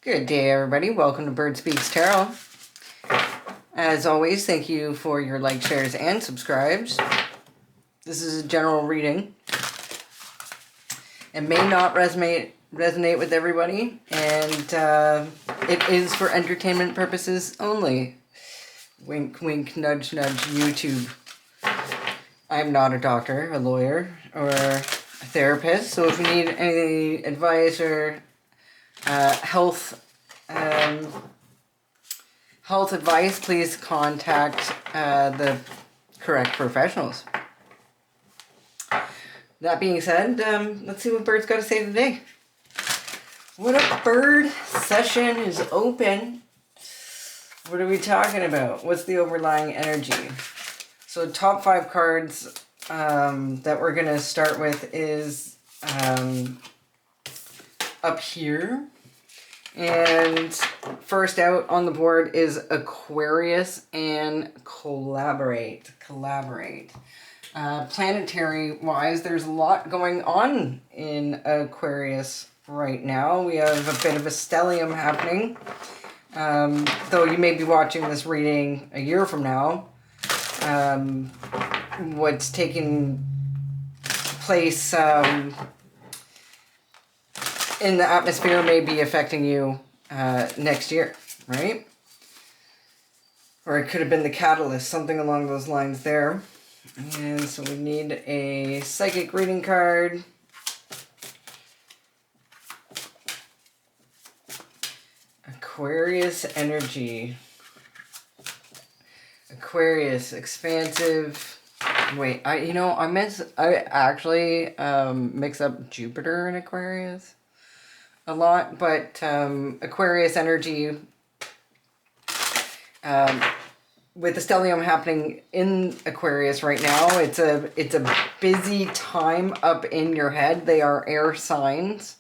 Good day, everybody. Welcome to Bird Speaks Tarot. As always, thank you for your likes, shares, and subscribes. This is a general reading. It may not resonate with everybody, and it is for entertainment purposes only. Wink, wink, nudge, nudge, YouTube. I'm not a doctor, a lawyer, or a therapist, so if you need any advice or health advice, please contact the correct professionals. That being said, let's see what Bird's got to say today. What up, Bird? Session is open. What are we talking about? What's the overlying energy? So top 5 cards that we're going to start with is up here. And first out on the board is Aquarius and Collaborate. Planetary wise, there's a lot going on in Aquarius right now. We have a bit of a stellium happening. Though you may be watching this reading a year from now. What's taking place in the atmosphere may be affecting you next year, right? Or it could have been the catalyst, something along those lines there. And so we need a psychic reading card. Aquarius energy. Aquarius, expansive. Wait, I actually mix up Jupiter and Aquarius a lot, but Aquarius energy, with the stellium happening in Aquarius right now, it's a busy time up in your head. They are air signs.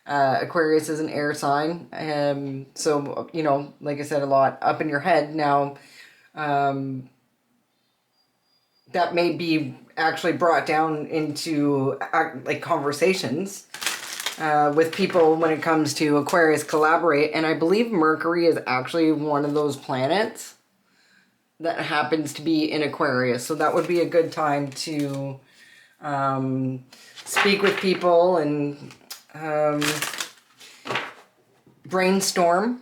Aquarius is an air sign, so like I said, a lot up in your head now. That may be actually brought down into like conversations with people when it comes to Aquarius Collaborate. And I believe Mercury is actually one of those planets that happens to be in Aquarius. So that would be a good time to speak with people and brainstorming,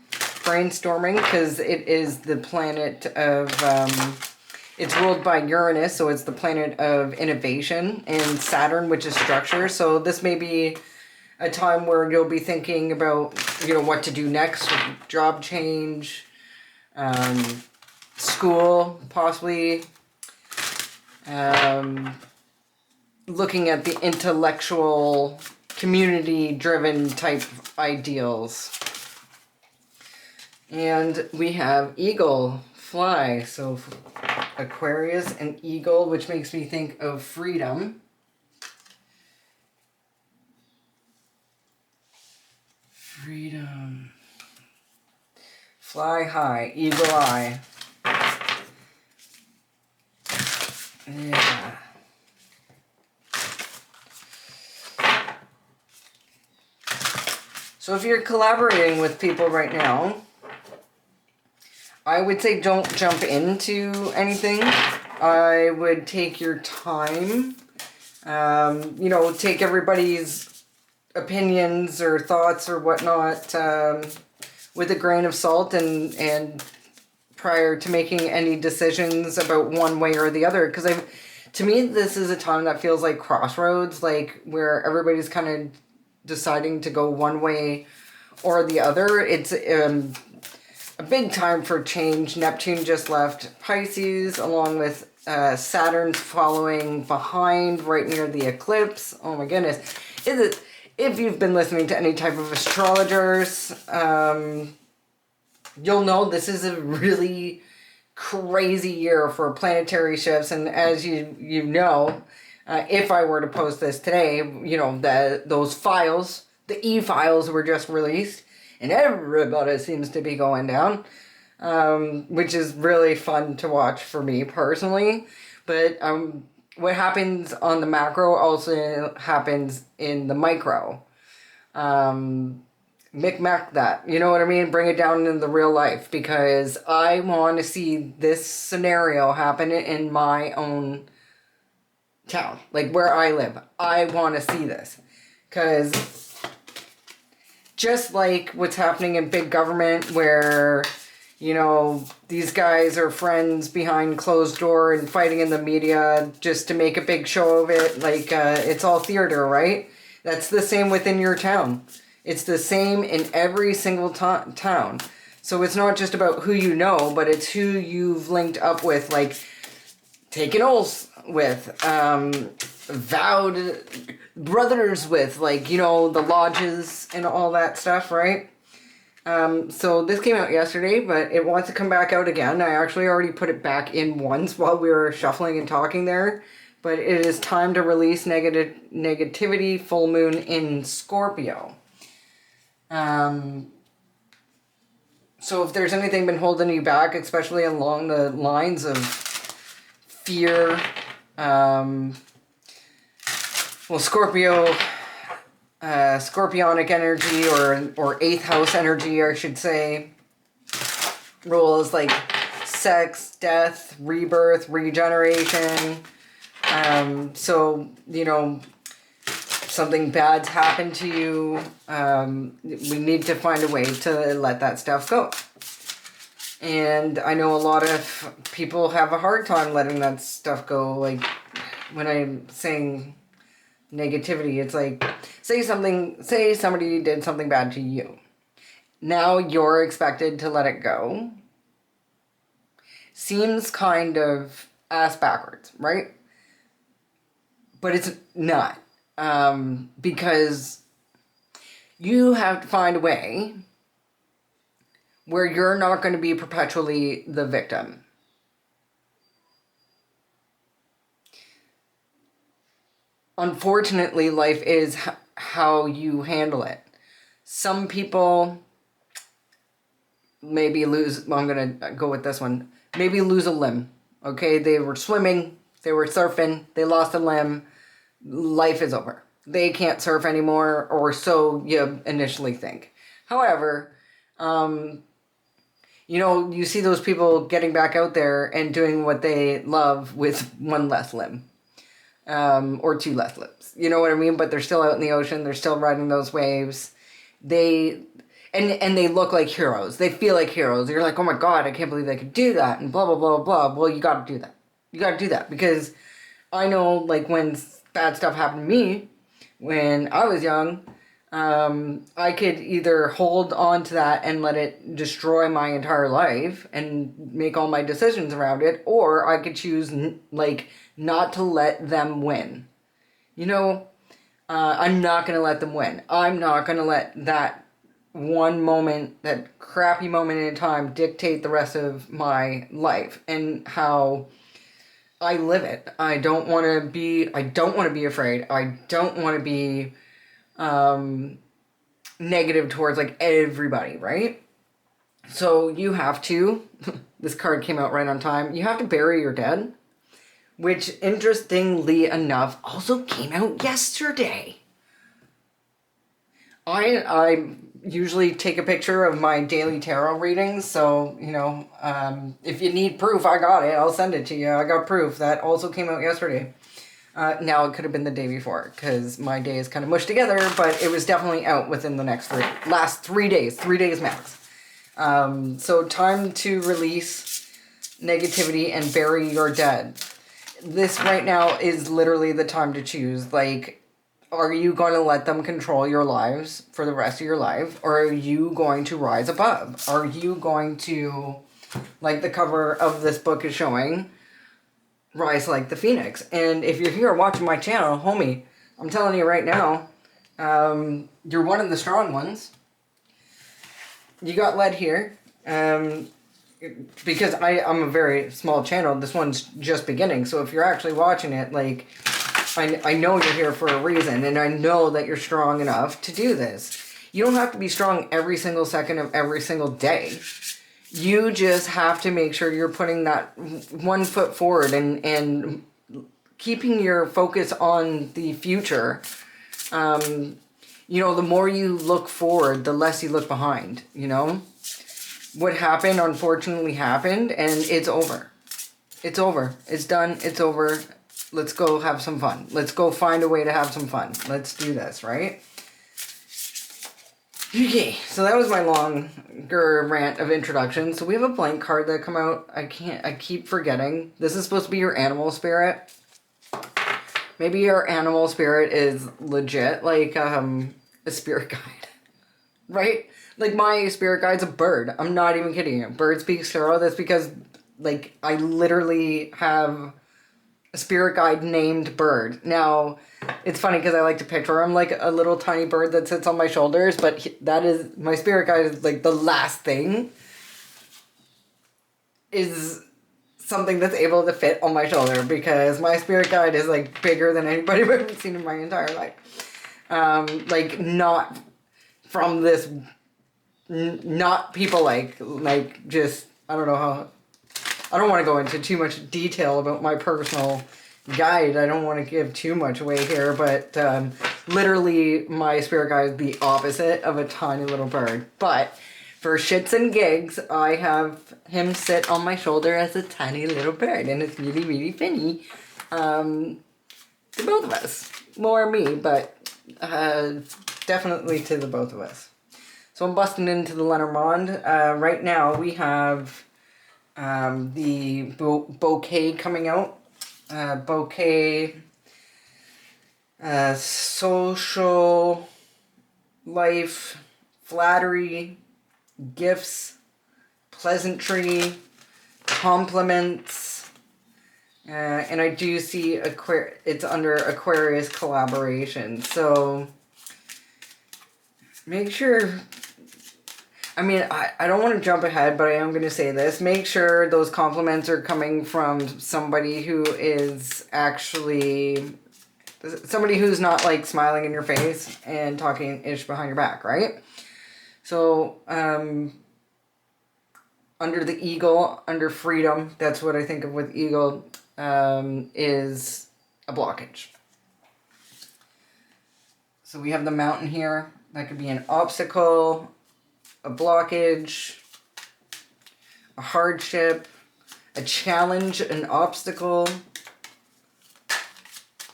because it is the planet of... it's ruled by Uranus, so it's the planet of innovation, and Saturn, which is structure. So this may be a time where you'll be thinking about, what to do next, job change, school, possibly, looking at the intellectual, community-driven type ideals. And we have Eagle, fly, so Aquarius and Eagle, which makes me think of freedom. Freedom. Fly high, eagle eye. Yeah. So if you're collaborating with people right now, I would say don't jump into anything. I would take your time. Take everybody's opinions or thoughts or whatnot with a grain of salt, and prior to making any decisions about one way or the other. Because to me, this is a time that feels like crossroads, like where everybody's kind of deciding to go one way or the other. It's a big time for change. Neptune just left Pisces, along with Saturn following behind right near the eclipse. Oh my goodness. If you've been listening to any type of astrologers, you'll know this is a really crazy year for planetary shifts. And as you know, if I were to post this today, those files, the e-files were just released, and everybody seems to be going down, which is really fun to watch for me personally. But what happens on the macro also happens in the micro. micmac that. You know what I mean? Bring it down into the real life, because I want to see this scenario happen in my own town, like where I live. I want to see this, because just like what's happening in big government, where, you know, these guys are friends behind closed door and fighting in the media just to make a big show of it, like it's all theater, right? That's the same within your town. It's the same in every single town. So it's not just about who you know, but it's who you've linked up with, like taken oaths with, vowed brothers with, like, you know, the lodges and all that stuff, right? So this came out yesterday, but it wants to come back out again. I actually already put it back in once while we were shuffling and talking there. But it is time to release negativity, full moon in Scorpio. So if there's anything been holding you back, especially along the lines of fear, well, Scorpio, scorpionic energy, or 8th house energy, I should say, rules like sex, death, rebirth, regeneration. So, you know, something bad's happened to you, we need to find a way to let that stuff go. And I know a lot of people have a hard time letting that stuff go. Like, when I'm saying negativity, it's like, say somebody did something bad to you. Now you're expected to let it go. Seems kind of ass backwards, right? But it's not. Because you have to find a way where you're not going to be perpetually the victim. Unfortunately, life is how you handle it. Some people maybe lose, well, I'm going to go with this one, maybe lose a limb. Okay, they were swimming, they were surfing, they lost a limb. Life is over. They can't surf anymore, or so you initially think. However, you know, you see those people getting back out there and doing what they love with one less limb, or 2 less limbs. You know what I mean? But they're still out in the ocean. They're still riding those waves. And they look like heroes. They feel like heroes. You're like, oh my God, I can't believe they could do that, and blah, blah, blah, blah. Well, you got to do that. You got to do that, because I know, like, when bad stuff happened to me when I was young, I could either hold on to that and let it destroy my entire life and make all my decisions around it, or I could choose, like, not to let them win. You know, I'm not going to let them win. I'm not going to let that one moment, that crappy moment in time, dictate the rest of my life and how I live it. I don't want to be afraid. I don't want to be negative towards, like, everybody, right? So you have to, this card came out right on time, you have to bury your dead, which, interestingly enough, also came out yesterday. I usually take a picture of my daily tarot readings, so, you know, if you need proof, I got it. I'll send it to you. I got proof. That also came out yesterday. Now, it could have been the day before, because my day is kind of mushed together, but it was definitely out within the last 3 days. 3 days max. So time to release negativity and bury your dead. This right now is literally the time to choose, like, are you going to let them control your lives for the rest of your life? Or are you going to rise above? Are you going to, like the cover of this book is showing, rise like the phoenix? And if you're here watching my channel, homie, I'm telling you right now, you're one of the strong ones. You got led here. Because I'm a very small channel. This one's just beginning. So if you're actually watching it, like, I know you're here for a reason, and I know that you're strong enough to do this. You don't have to be strong every single second of every single day. You just have to make sure you're putting that one foot forward and keeping your focus on the future. you know, the more you look forward, the less you look behind, you know? What happened, unfortunately, happened, and it's over. It's over. It's done. It's over. Let's go have some fun. Let's go find a way to have some fun. Let's do this, right? Okay, so that was my longer rant of introduction. So we have a blank card that come out. I keep forgetting. This is supposed to be your animal spirit. Maybe your animal spirit is legit, like, a spirit guide. Right? Like, my spirit guide's a bird. I'm not even kidding you. Bird speaks tarot. That's because, like, I literally have a spirit guide named Bird. Now, it's funny because I like to picture him like a little tiny bird that sits on my shoulders, but that is, my spirit guide is like the last thing is something that's able to fit on my shoulder, because my spirit guide is like bigger than anybody I've ever seen in my entire life. Like, not from this, not people like just, I don't know how, I don't want to go into too much detail about my personal guide. I don't want to give too much away here, but literally my spirit guide is the opposite of a tiny little bird. But for shits and gigs, I have him sit on my shoulder as a tiny little bird, and it's really, really funny. To both of us. More me, but definitely to the both of us. So I'm busting into the Lenormand. Right now we have the bouquet coming out. Bouquet, social life, flattery, gifts, pleasantry, compliments, and I do see it's under Aquarius collaboration. So make sure, I mean, I don't want to jump ahead, but I am going to say this. Make sure those compliments are coming from somebody who is actually, somebody who's not like smiling in your face and talking ish behind your back, right? So, under the eagle, under freedom, that's what I think of with eagle, is a blockage. So we have the mountain here. That could be an obstacle, a blockage, a hardship, a challenge, an obstacle.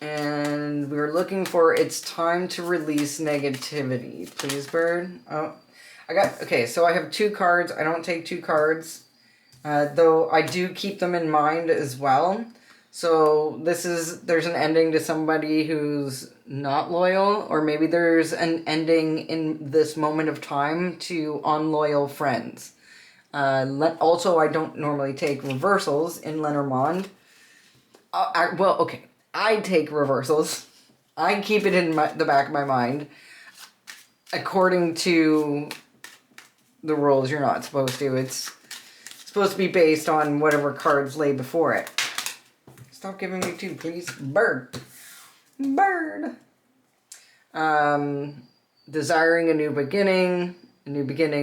And we're looking for, it's time to release negativity. Please, bird. Oh, okay, so I have 2 cards. I don't take 2 cards, though I do keep them in mind as well. So there's an ending to somebody who's not loyal, or maybe there's an ending in this moment of time to unloyal friends. Also, I don't normally take reversals in Lenormand. Well, okay, I take reversals. I keep it in the back of my mind. According to the rules, you're not supposed to. It's supposed to be based on whatever cards lay before it. Stop giving me 2, please. Bird. Bird. Desiring a new beginning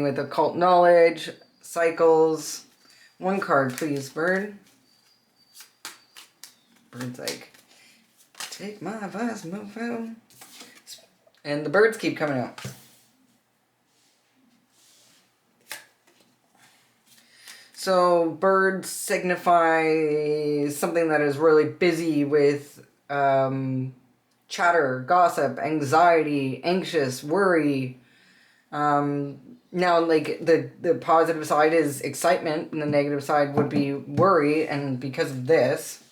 with occult knowledge, cycles. 1 card, please, bird. Bird's like, take my advice, mofo. And the birds keep coming out. So birds signify something that is really busy with chatter, gossip, anxiety, anxious, worry. Now, like, the positive side is excitement, and the negative side would be worry, and because of this,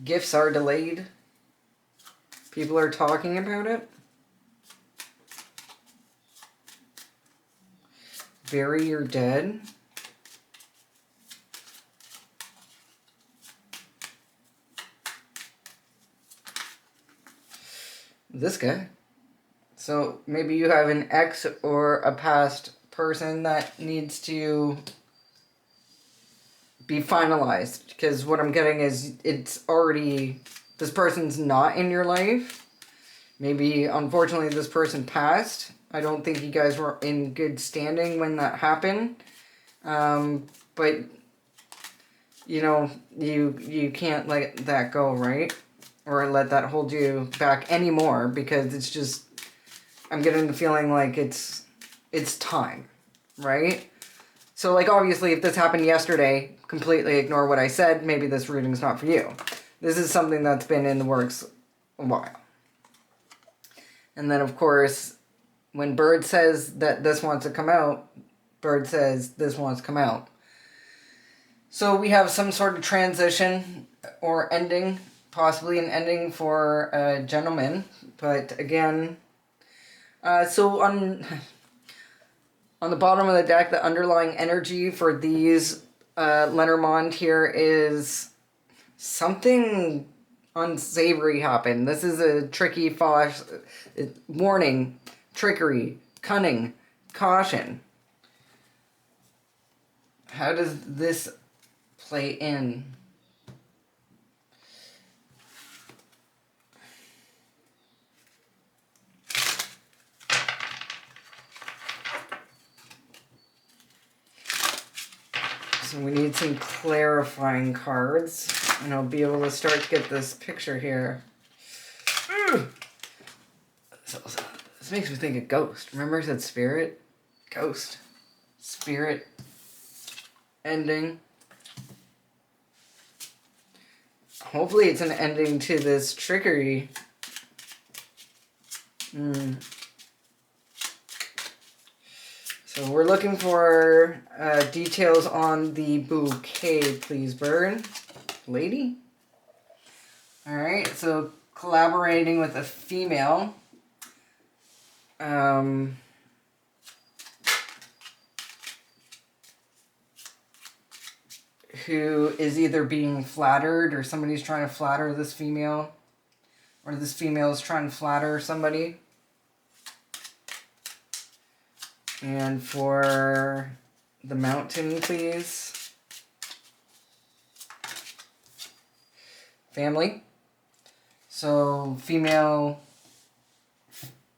gifts are delayed. People are talking about it. Bury your dead. This guy. So maybe you have an ex or a past person that needs to be finalized. Because what I'm getting is it's already, this person's not in your life. Maybe, unfortunately, this person passed. I don't think you guys were in good standing when that happened. But, you know, you can't let that go, right? or let that hold you back anymore, because it's just, I'm getting the feeling like it's time, right? So like obviously if this happened yesterday, completely ignore what I said. Maybe this reading's not for you. This is something that's been in the works a while. And then of course, when Bird says that this wants to come out, Bird says this wants to come out. So we have some sort of transition or ending, possibly an ending for a gentleman. But again, so on the bottom of the deck, the underlying energy for these Lenormand here is something unsavory happened. This is a tricky warning, trickery, cunning, caution. How does this play in? So we need some clarifying cards, and I'll be able to start to get this picture here. So, this makes me think of ghost. Remember I said spirit? Ghost. Spirit. Ending. Hopefully it's an ending to this trickery. So we're looking for details on the bouquet, please, Bird. Lady? Alright, so collaborating with a female. Who is either being flattered, or somebody's trying to flatter this female, or this female is trying to flatter somebody. And for the mountain, please. Family. So female,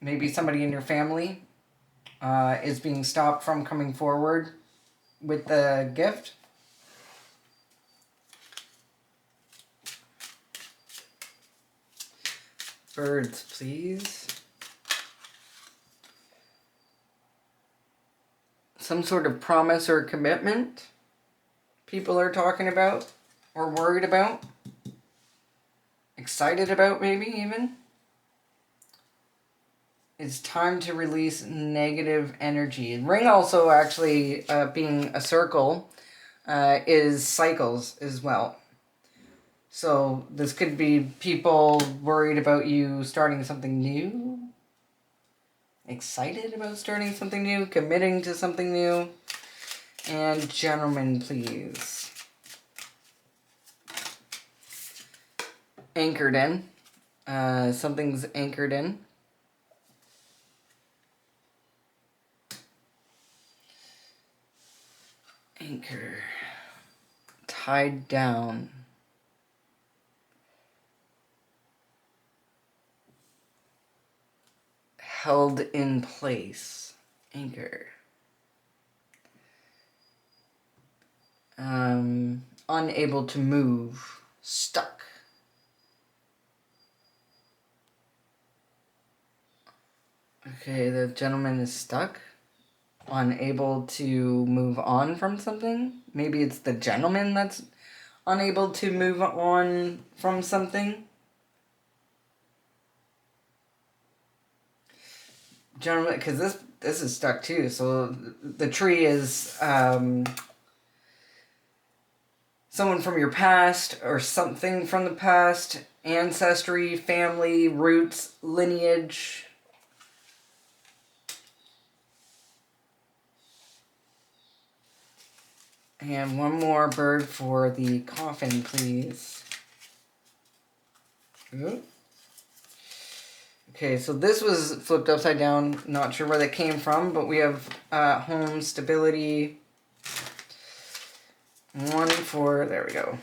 maybe somebody in your family is being stopped from coming forward with the gift. Birds, please. Some sort of promise or commitment people are talking about, or worried about, excited about, maybe even. It's time to release negative energy. Ring also actually being a circle is cycles as well. So this could be people worried about you starting something new, excited about starting something new, committing to something new. And gentlemen, please. Anchored in. Something's anchored in. Anchor. Tied down. Held in place. Anchor. Unable to move. Stuck. Okay, the gentleman is stuck. Unable to move on from something. Maybe it's the gentleman that's unable to move on from something. Gentleman, because this is stuck too. So the tree is someone from your past, or something from the past, ancestry, family, roots, lineage. And one more bird for the coffin, please. Ooh. Okay, so this was flipped upside down. Not sure where that came from, but we have home, stability. One for, there we go.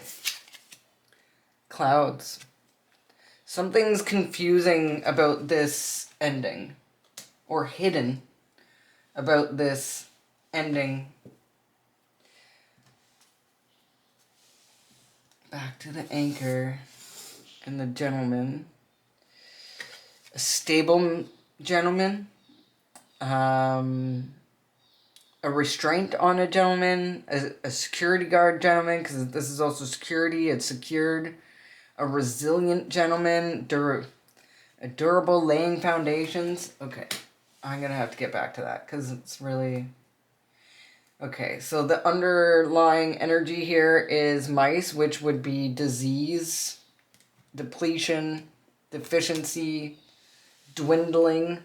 Clouds. Something's confusing about this ending, or hidden about this ending. Back to the anchor. and the gentleman. A stable gentleman. A restraint on a gentleman. A security guard gentleman, because this is also security. It's secured. A resilient gentleman. A durable, laying foundations. Okay. I'm going to have to get back to that, because it's really... Okay, so the underlying energy here is mice, which would be disease, depletion, deficiency, dwindling,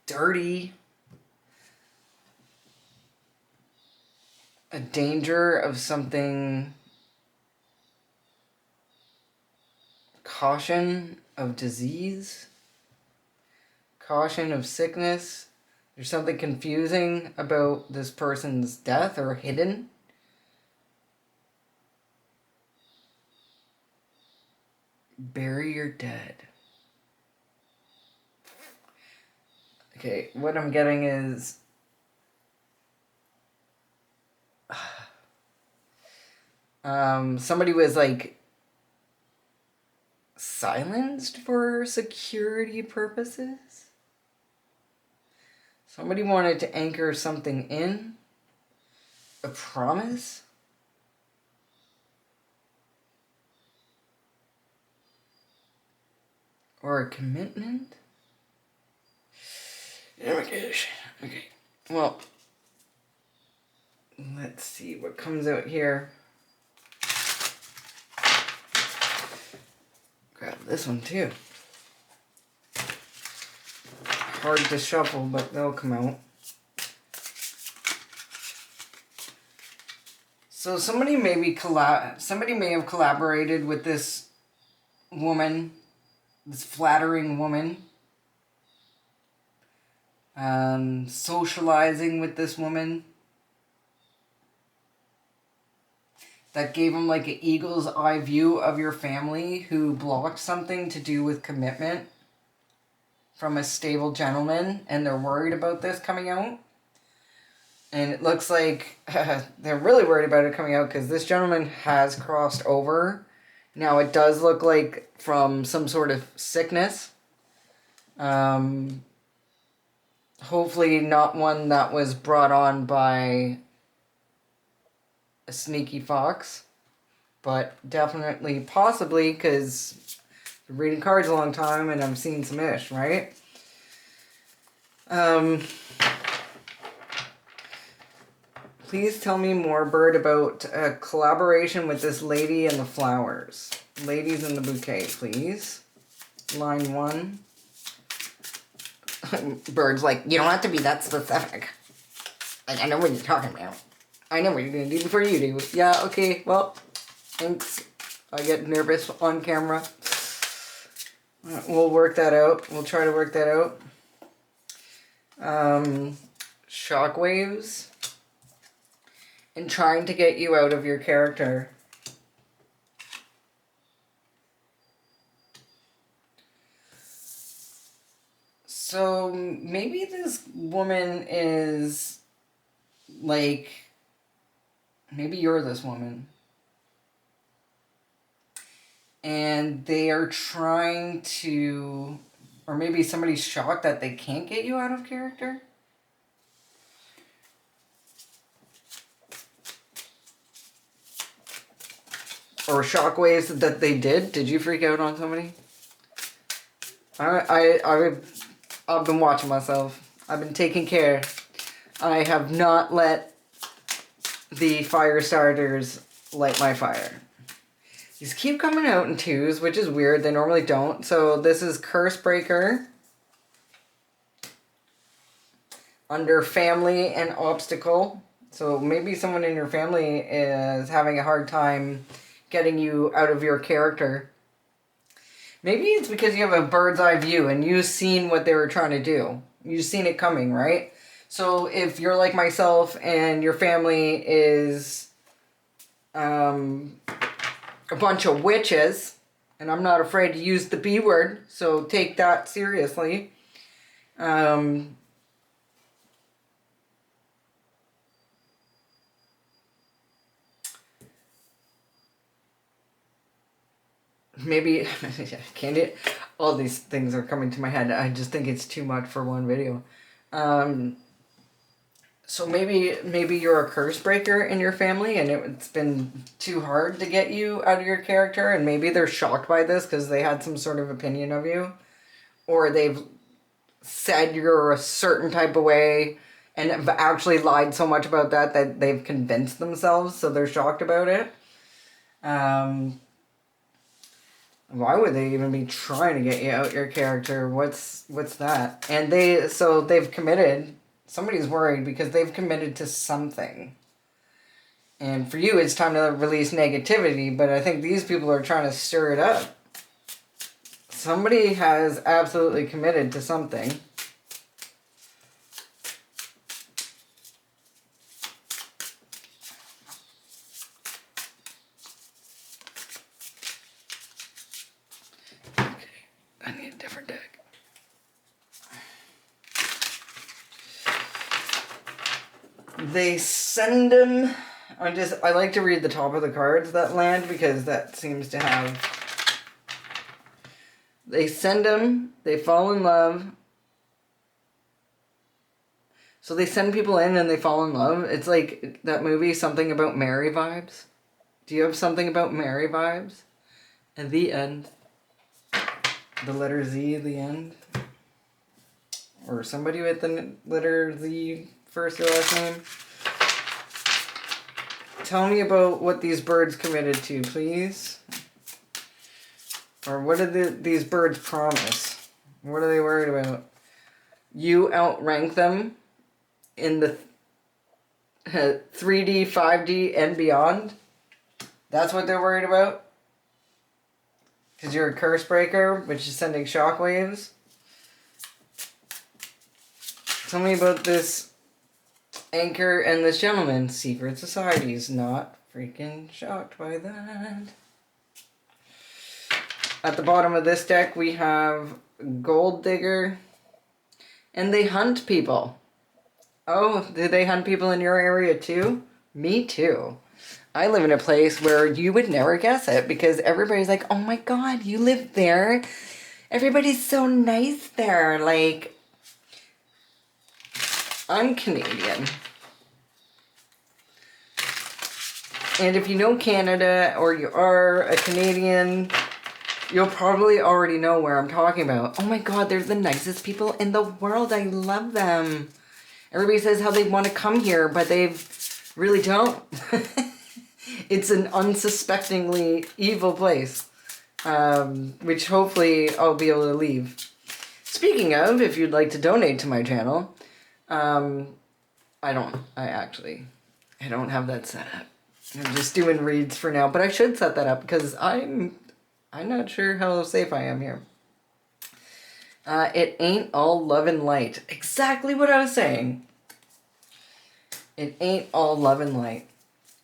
dirty, a danger of something, caution of disease, caution of sickness. There's something confusing about this person's death or hidden. Bury your dead. Okay, what I'm getting is... somebody was like silenced for security purposes. Somebody wanted to anchor something in. A promise. Or a commitment. Oh my gosh. Okay. Well, let's see what comes out here. Grab this one too. Hard to shuffle, but they'll come out. So somebody may have collaborated with this woman, this flattering woman. Socializing with this woman. That gave them like an eagle's eye view of your family who blocked something to do with commitment from a stable gentleman, and they're worried about this coming out. And it looks like they're really worried about it coming out because this gentleman has crossed over. Now it does look like from some sort of sickness. Hopefully not one that was brought on by a sneaky fox. But definitely, possibly, because I've been reading cards a long time and I'm seeing some ish, right? Please tell me more, Bird, about a collaboration with this lady and the flowers. Ladies in the bouquet, please. Line 1. Bird's like, you don't have to be that specific. I know what you're talking about. I know what you're going to do before you do. Yeah, okay, well, thanks. I get nervous on camera. We'll work that out. We'll try to work that out. Shockwaves. And trying to get you out of your character. So maybe this woman is like, maybe you're this woman. And they are trying to, or maybe somebody's shocked that they can't get you out of character. Or shockwaves that they did. Did you freak out on somebody? I've been watching myself. I've been taking care. I have not let the fire starters light my fire. These keep coming out in 2s, which is weird. They normally don't. So this is Curse Breaker. Under Family and Obstacle. So maybe someone in your family is having a hard time getting you out of your character. Maybe it's because you have a bird's eye view and you've seen what they were trying to do. You've seen it coming, right? So if you're like myself and your family is a bunch of witches, and I'm not afraid to use the B word, so take that seriously. maybe candy. All these things are coming to my head. I just think it's too much for one video. So maybe you're a curse breaker in your family, and it's been too hard to get you out of your character, and maybe they're shocked by this because they had some sort of opinion of you, or they've said you're a certain type of way and have actually lied so much about that they've convinced themselves, so they're shocked about it. Why would they even be trying to get you out your character? What's that? And they've committed. Somebody's worried because they've committed to something. And for you, it's time to release negativity, but I think these people are trying to stir it up. Somebody has absolutely committed to something. Okay, I need a different deck. They send him. I like to read the top of the cards that land because that seems to have. They send him. They fall in love. So they send people in and they fall in love. It's like that movie, Something About Mary vibes. Do you have Something About Mary vibes? At the end. The letter Z at the end. Or somebody with the letter Z first or last name. Tell me about what these birds committed to, please. Or what did these birds promise? What are they worried about? You outrank them in the 3D, 5D, and beyond? That's what they're worried about? Because you're a curse breaker, which is sending shockwaves? Tell me about this anchor and this gentleman. Secret societies. Not freaking shocked by that. At the bottom of this deck, we have Gold Digger. And they hunt people. Oh, do they hunt people in your area too? Me too. I live in a place where you would never guess it because everybody's like, oh my God, you live there? Everybody's so nice there. Like, I'm Canadian. And if you know Canada or you are a Canadian, you'll probably already know where I'm talking about. Oh my God, they're the nicest people in the world. I love them. Everybody says how they want to come here, but they really don't. It's an unsuspectingly evil place, which hopefully I'll be able to leave. Speaking of, if you'd like to donate to my channel, I don't have that set up. I'm just doing reads for now, but I should set that up because I'm not sure how safe I am here. It ain't all love and light. Exactly what I was saying. It ain't all love and light.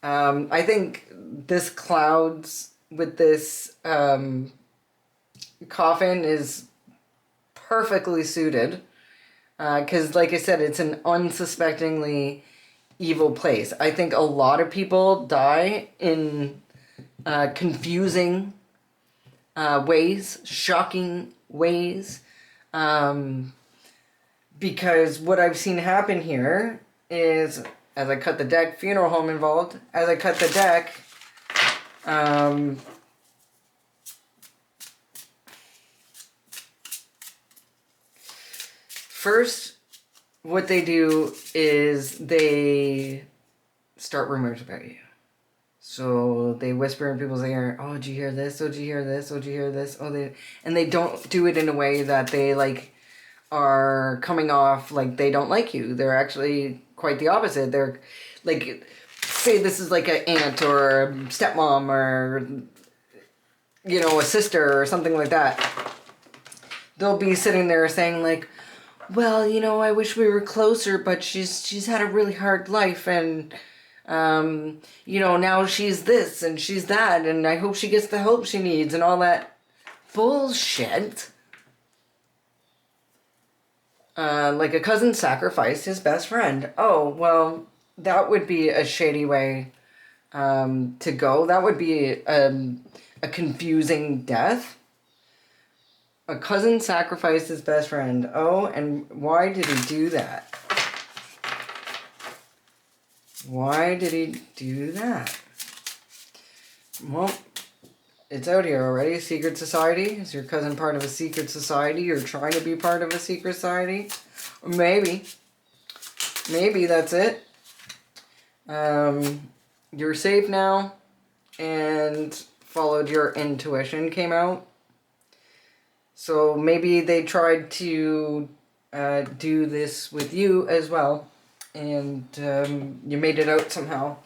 I think this clouds with this coffin is perfectly suited. Because, like I said, it's an unsuspectingly evil place. I think a lot of people die in confusing ways, shocking ways. Because what I've seen happen here is, as I cut the deck, funeral home involved. As I cut the deck, first, what they do is they start rumors about you. So they whisper in people's ear, oh, did you hear this? Oh, did you hear this? Oh, did you hear this? And they don't do it in a way that they, like, are coming off like they don't like you. They're actually quite the opposite. They're, like, say this is like an aunt or a stepmom or, you know, a sister or something like that. They'll be sitting there saying, like, well, you know, I wish we were closer, but she's had a really hard life, and, you know, now she's this, and she's that, and I hope she gets the help she needs, and all that bullshit. Like a cousin sacrificed his best friend. Oh, well, that would be a shady way, to go. That would be, a confusing death. A cousin sacrificed his best friend. Oh, and why did he do that? Why did he do that? Well, it's out here already. Secret society? Is your cousin part of a secret society? You're trying to be part of a secret society? Or maybe. Maybe that's it. You're safe now. And followed your intuition came out. So maybe they tried to do this with you as well. And you made it out somehow.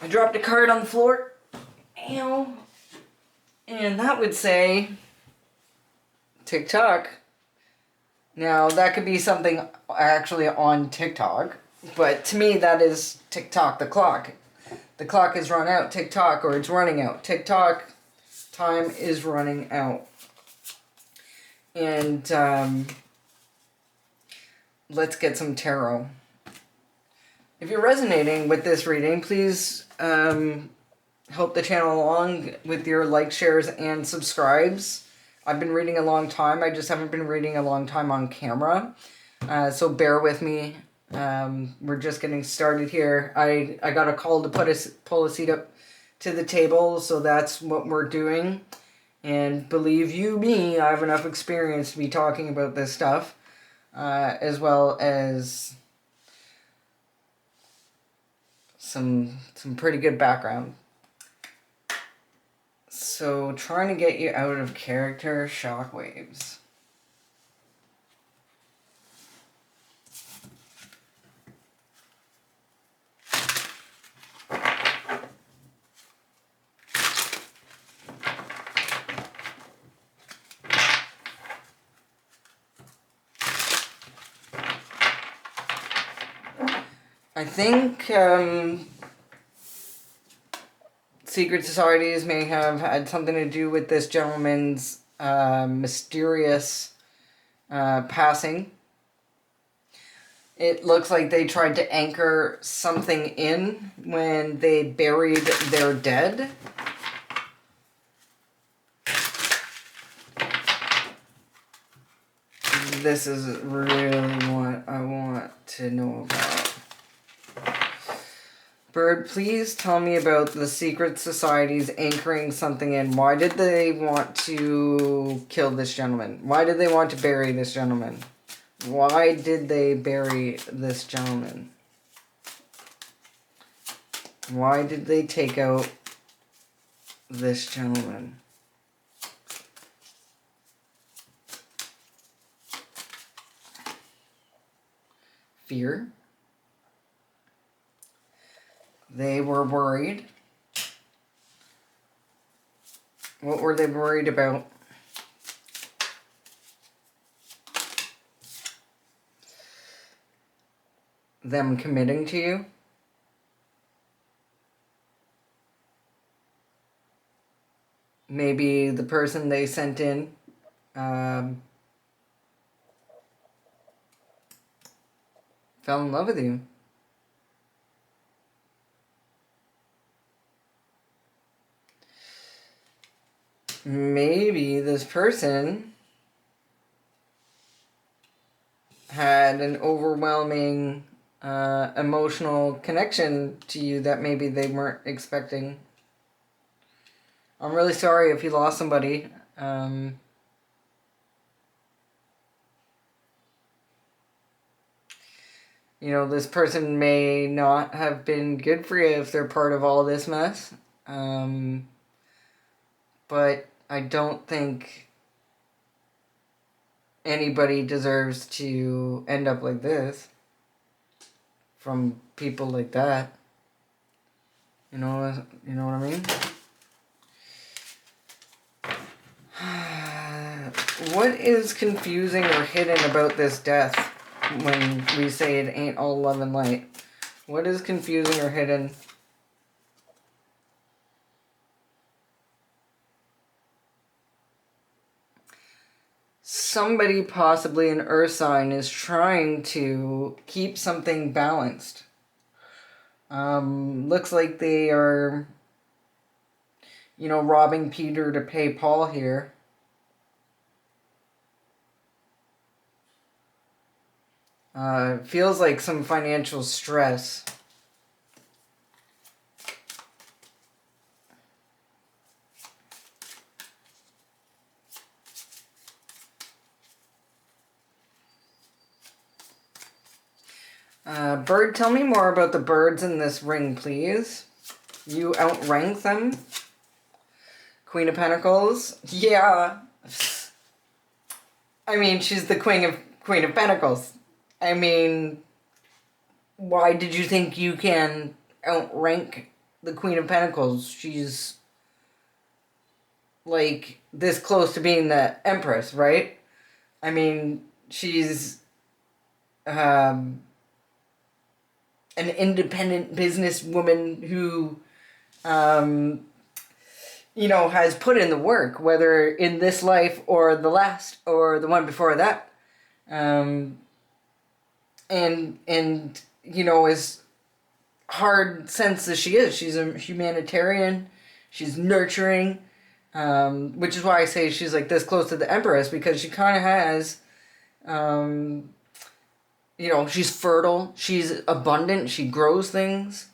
I dropped a card on the floor. Ow. And that would say TikTok. Now, that could be something actually on TikTok. But to me, that is TikTok, the clock. The clock is run out. TikTok, or it's running out. TikTok, time is running out. And let's get some tarot. If you're resonating with this reading, please help the channel along with your likes, shares, and subscribes. I've been reading a long time. I just haven't been reading a long time on camera. So bear with me. We're just getting started here. I got a call to pull a seat up to the table, so that's what we're doing. And believe you me, I have enough experience to be talking about this stuff, as well as some pretty good background. So, trying to get you out of character, shockwaves. I think secret societies may have had something to do with this gentleman's mysterious passing. It looks like they tried to anchor something in when they buried their dead. This is really what I want to know about. Bird, please tell me about the secret societies anchoring something in. Why did they want to kill this gentleman? Why did they want to bury this gentleman? Why did they bury this gentleman? Why did they take out this gentleman? Fear. They were worried. What were they worried about? Them committing to you? Maybe the person they sent in fell in love with you. Maybe this person had an overwhelming emotional connection to you that maybe they weren't expecting. I'm really sorry if you lost somebody. You know, this person may not have been good for you if they're part of all this mess. But I don't think anybody deserves to end up like this from people like that. You know what I mean? What is confusing or hidden about this death when we say it ain't all love and light? What is confusing or hidden? Somebody, possibly an earth sign, is trying to keep something balanced. Looks like they are you know, robbing Peter to pay Paul here. Feels like some financial stress. Bird, tell me more about the birds in this ring, please. You outrank them. Queen of Pentacles. Yeah. I mean, she's the Queen of Pentacles. I mean, why did you think you can outrank the Queen of Pentacles? She's like this close to being the Empress, right? I mean, she's an independent businesswoman who, you know, has put in the work, whether in this life or the last or the one before that. And you know, as hard sense as she is, she's a humanitarian, she's nurturing, which is why I say she's like this close to the Empress, because she kind of has, you know, she's fertile, she's abundant, she grows things.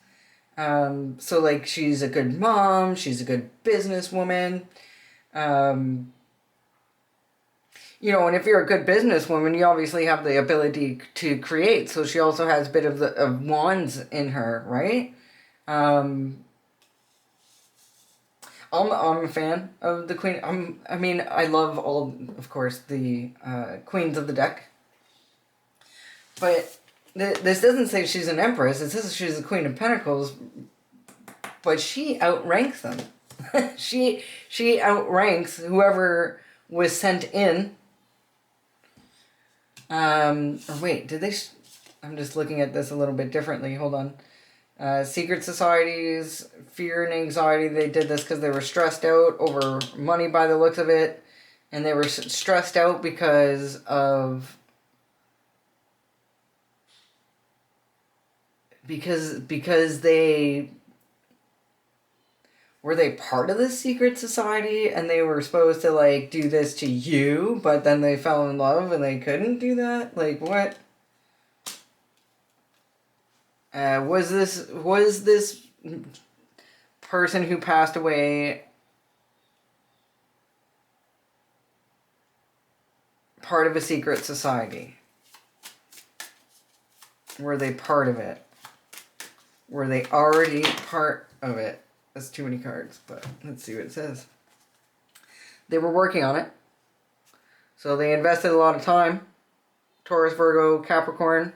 So like she's a good mom, she's a good businesswoman. You know, and if you're a good businesswoman, you obviously have the ability to create. So she also has a bit of wands in her, right? I'm a fan of the Queen. I mean, I love all, of course, the queens of the deck. But this doesn't say she's an empress. It says she's the Queen of Pentacles. But she outranks them. she outranks whoever was sent in. Or wait, did they... I'm just looking at this a little bit differently. Hold on. Secret societies, fear and anxiety. They did this because they were stressed out over money by the looks of it. And they were stressed out because of... Because they... Were they part of this secret society and they were supposed to, like, do this to you, but then they fell in love and they couldn't do that? Like, what? Was this person who passed away part of a secret society? Were they part of it? Were they already part of it? That's too many cards, but let's see what it says. They were working on it. So they invested a lot of time. Taurus, Virgo, Capricorn.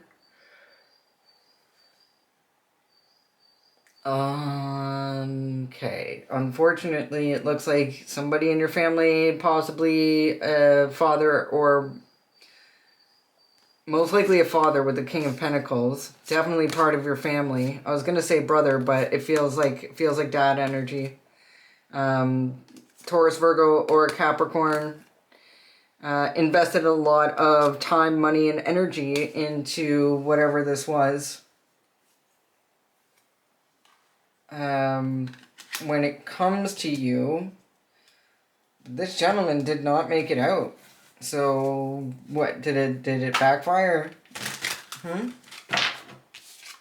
Okay. Unfortunately, it looks like somebody in your family, possibly a father or most likely a father with the King of Pentacles. Definitely part of your family. I was going to say brother, but it feels like dad energy. Taurus, Virgo, or Capricorn invested a lot of time, money, and energy into whatever this was. When it comes to you, this gentleman did not make it out. So, what, did it backfire?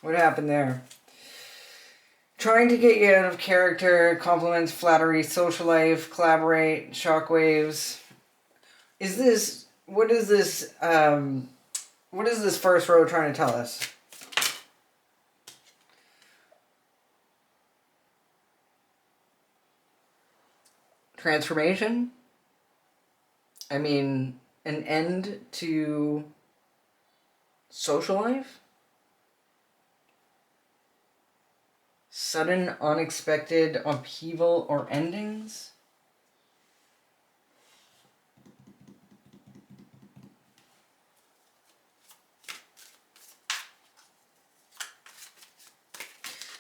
What happened there? Trying to get you out of character, compliments, flattery, social life, collaborate, shockwaves. What is this first row trying to tell us? Transformation? I mean, an end to social life? Sudden, unexpected upheaval or endings?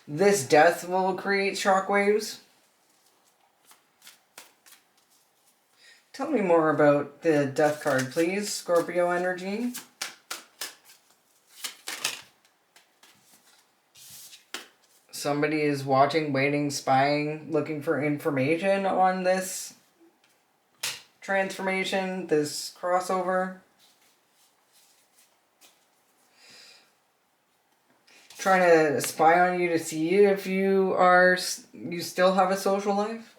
This death will create shockwaves? Tell me more about the death card, please. Scorpio energy. Somebody is watching, waiting, spying, looking for information on this transformation, this crossover. Trying to spy on you to see if you still have a social life.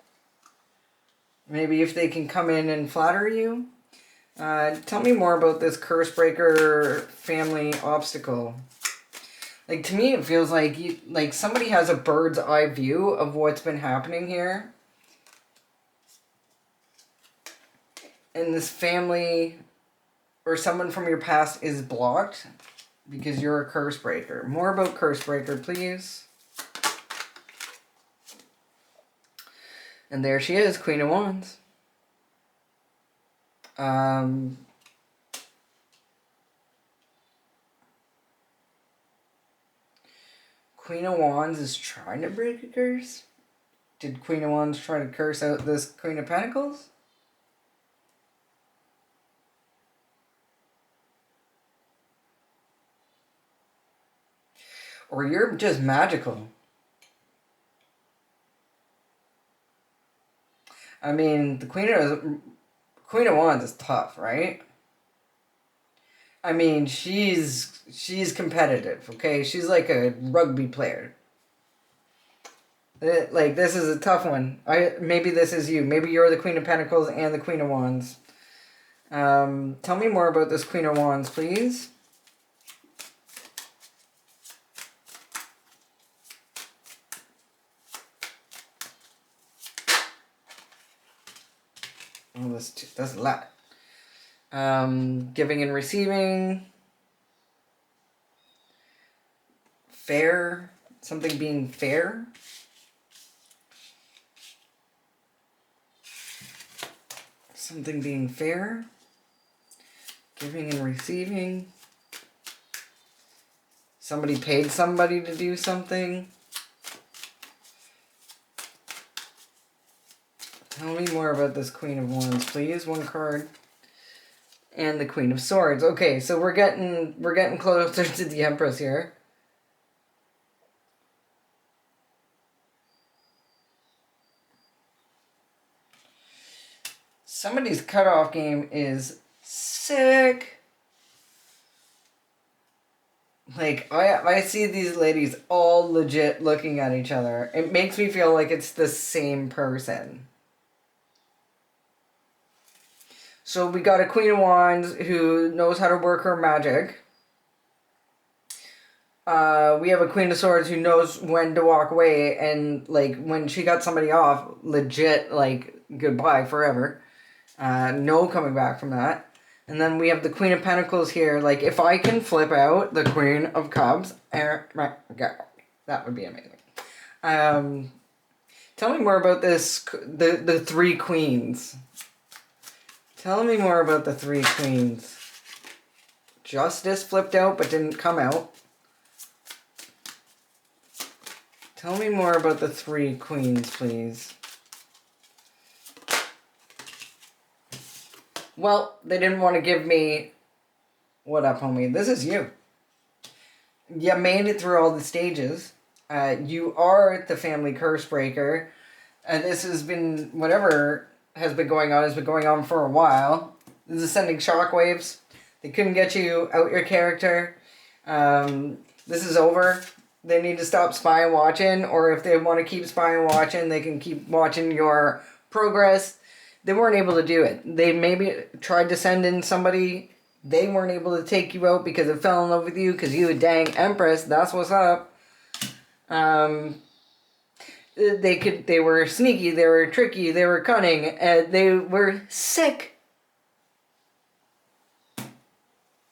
Maybe if they can come in and flatter you. Tell me more about this curse breaker family obstacle. Like, to me, it feels like somebody has a bird's eye view of what's been happening here. And this family or someone from your past is blocked because you're a curse breaker. More about curse breaker, please. And there she is, Queen of Wands. Queen of Wands is trying to break a curse? Did Queen of Wands try to curse out this Queen of Pentacles? Or you're just magical. I mean, the Queen of Wands is tough, right? I mean, she's competitive, okay? She's like a rugby player. Like, this is a tough one. Maybe this is you. Maybe you're the Queen of Pentacles and the Queen of Wands. Tell me more about this Queen of Wands, please. Oh, that's a lot. Giving and receiving. Fair. Something being fair. Something being fair. Giving and receiving. Somebody paid somebody to do something. Tell me more about this Queen of Wands, please. One card. And the Queen of Swords. Okay, so we're getting closer to the Empress here. Somebody's cutoff game is sick. Like, I see these ladies all legit looking at each other. It makes me feel like it's the same person. So we got a Queen of Wands who knows how to work her magic. We have a Queen of Swords who knows when to walk away, and like when she got somebody off, legit, like, goodbye forever. No coming back from that. And then we have the Queen of Pentacles here. Like, if I can flip out the Queen of Cups, that would be amazing. Tell me more about this, the three queens. Tell me more about the three queens. Justice flipped out but didn't come out. Tell me more about the three queens, please. Well, they didn't want to give me... What up, homie? This is you. You made it through all the stages. You are the family curse breaker. This has been... Whatever has been going on for a while. This is sending shockwaves. They couldn't get you out your character. This is over. They need to stop spying watching, or if they want to keep spying watching, they can keep watching your progress. They weren't able to do it. They maybe tried to send in somebody. They weren't able to take you out because it fell in love with you because you a dang Empress. That's what's up. They were sneaky, they were tricky, they were cunning, and they were sick.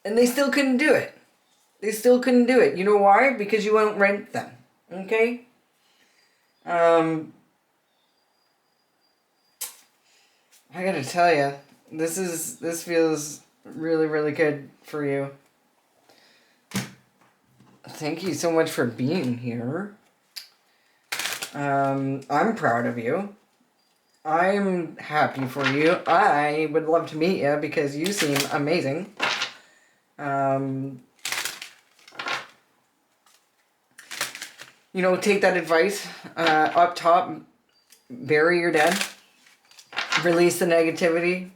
And they still couldn't do it. They still couldn't do it. You know why? Because you won't rent them. Okay? I gotta tell you, this feels really, really good for you. Thank you so much for being here. I'm proud of you. I'm happy for you. I would love to meet you because you seem amazing. you know, take that advice up top, bury your dead, release the negativity.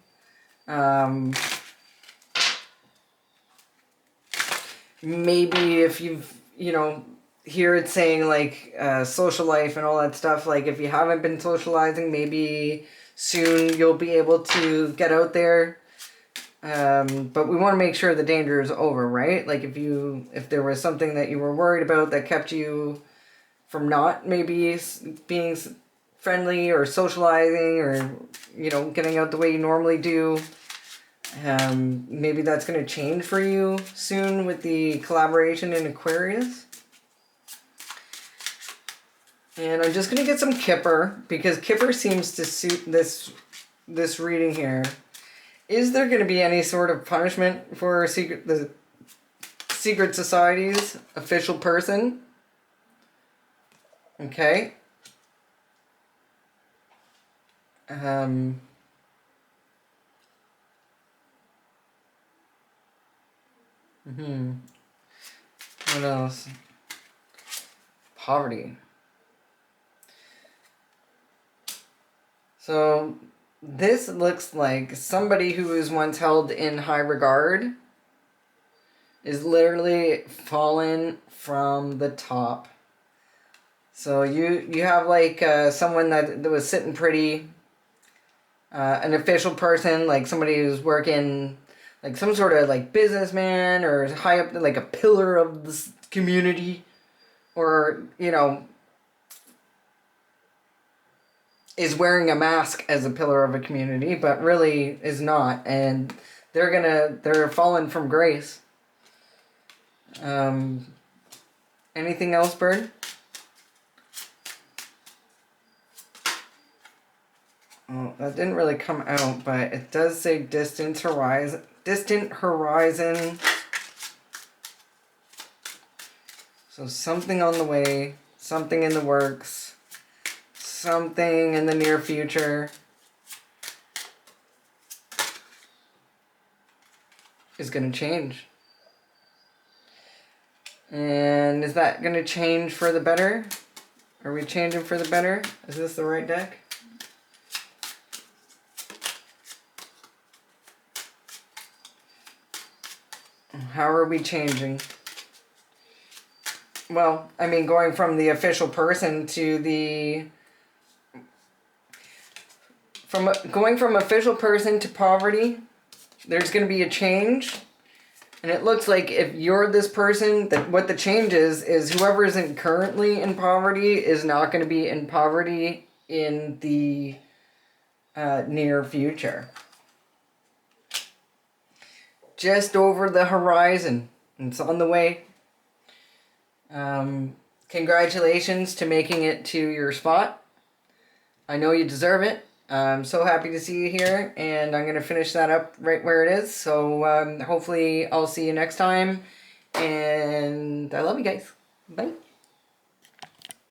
Maybe if you've, you know, here it's saying like social life and all that stuff, like if you haven't been socializing, maybe soon you'll be able to get out there. But we want to make sure the danger is over, right? Like if there was something that you were worried about that kept you from not maybe being friendly or socializing or, you know, getting out the way you normally do, maybe that's going to change for you soon with the collaboration in Aquarius. And I'm just going to get some Kipper, because Kipper seems to suit this reading here. Is there going to be any sort of punishment for the Secret Society's official person? Okay. What else? Poverty. So this looks like somebody who was once held in high regard is literally fallen from the top. So you have like someone that was sitting pretty, an official person, like somebody who's working, like some sort of like businessman or high up, like a pillar of this community, or, you know, is wearing a mask as a pillar of a community, but really is not, and they're fallen from grace. Anything else, Bird? Oh, that didn't really come out, but it does say distant horizon. Distant horizon. So something on the way, something in the works, something in the near future is going to change. And is that going to change for the better? Are we changing for the better? Is this the right deck? How are we changing? Well, I mean, going from the official person to the... going from official person to poverty, there's going to be a change. And it looks like if you're this person, that what the change is whoever isn't currently in poverty is not going to be in poverty in the near future. Just over the horizon. It's on the way. Congratulations to making it to your spot. I know you deserve it. I'm so happy to see you here, and I'm going to finish that up right where it is. So hopefully I'll see you next time, and I love you guys. Bye.